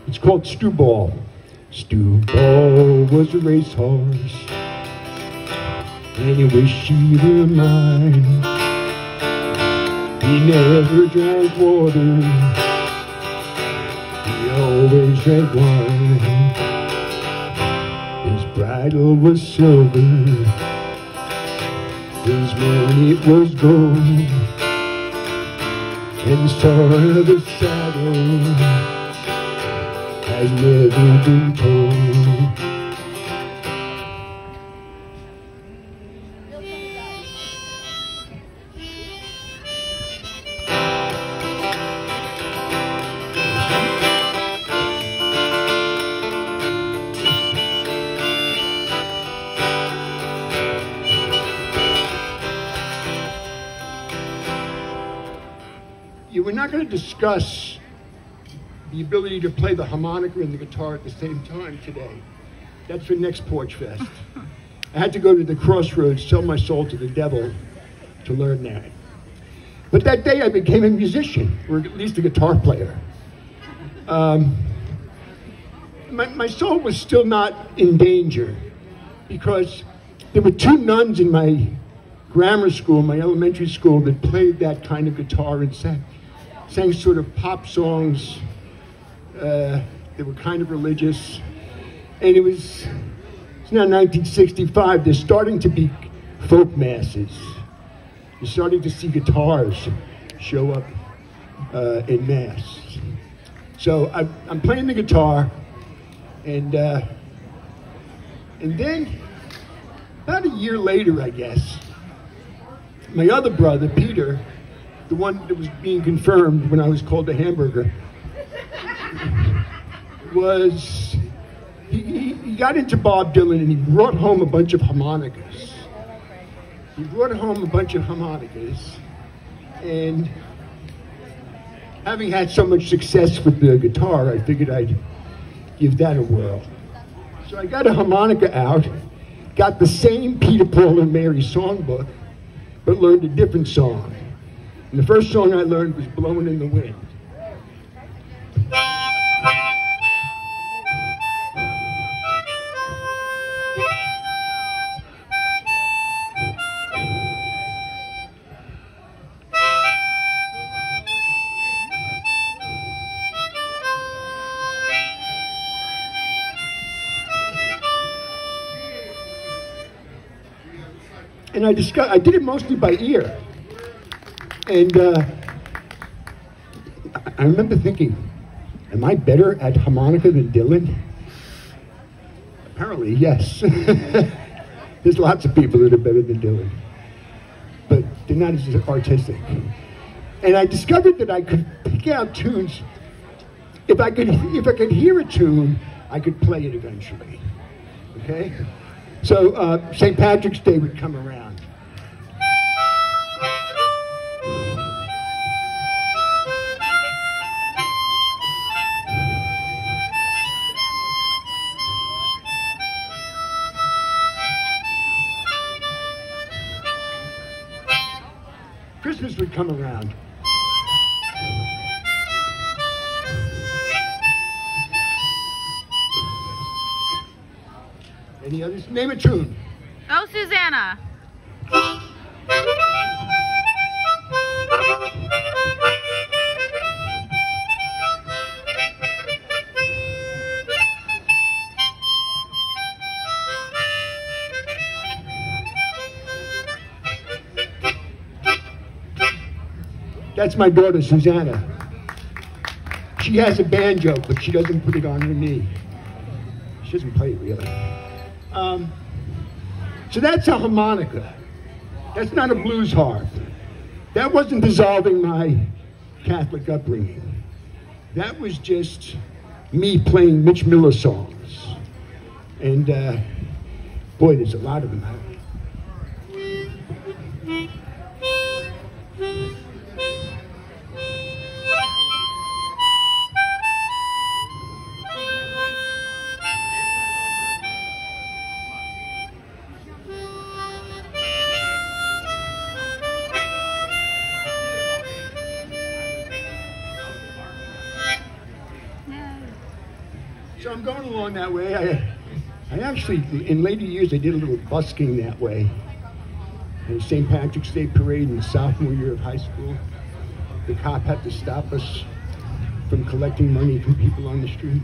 It's called Stew Ball. Stew Ball was a racehorse, and he wished she were mine. He never drank water, he always drank wine. His bridle was silver, his mane it was gold, and the story of the saddle has never been told. We're not going to discuss the ability to play the harmonica and the guitar at the same time today. That's for next Porchfest. I had to go to the crossroads, sell my soul to the devil to learn that. But that day I became a musician, or at least a guitar player. My soul was still not in danger because there were two nuns in my grammar school, my elementary school, that played that kind of guitar and sang sort of pop songs. They were kind of religious. And it's now 1965. There's starting to be folk masses. You're starting to see guitars show up in mass. So I'm playing the guitar, and then about a year later, I guess, my other brother, Peter, the one that was being confirmed when I was called a hamburger, he got into Bob Dylan, and he brought home a bunch of harmonicas. And having had so much success with the guitar, I figured I'd give that a whirl. So I got a harmonica out, got the same Peter, Paul, and Mary songbook, but learned a different song. And the first song I learned was Blowing in the Wind. And I did it mostly by ear. And I remember thinking, am I better at harmonica than Dylan? Apparently, yes. There's lots of people that are better than Dylan, but they're not as artistic. And I discovered that I could pick out tunes. If I could hear a tune, I could play it eventually. Okay? So St. Patrick's Day would come around. Christmas would come around. Any others? Name a tune. Oh, Susanna. That's my daughter, Susanna. She has a banjo, but she doesn't put it on her knee. She doesn't play it really. So that's a harmonica. That's not a blues harp. That wasn't dissolving my Catholic upbringing. That was just me playing Mitch Miller songs. And boy, there's a lot of them. So I'm going along that way. I actually, in later years, I did a little busking that way. And St. Patrick's Day parade in the sophomore year of high school, the cop had to stop us from collecting money from people on the street.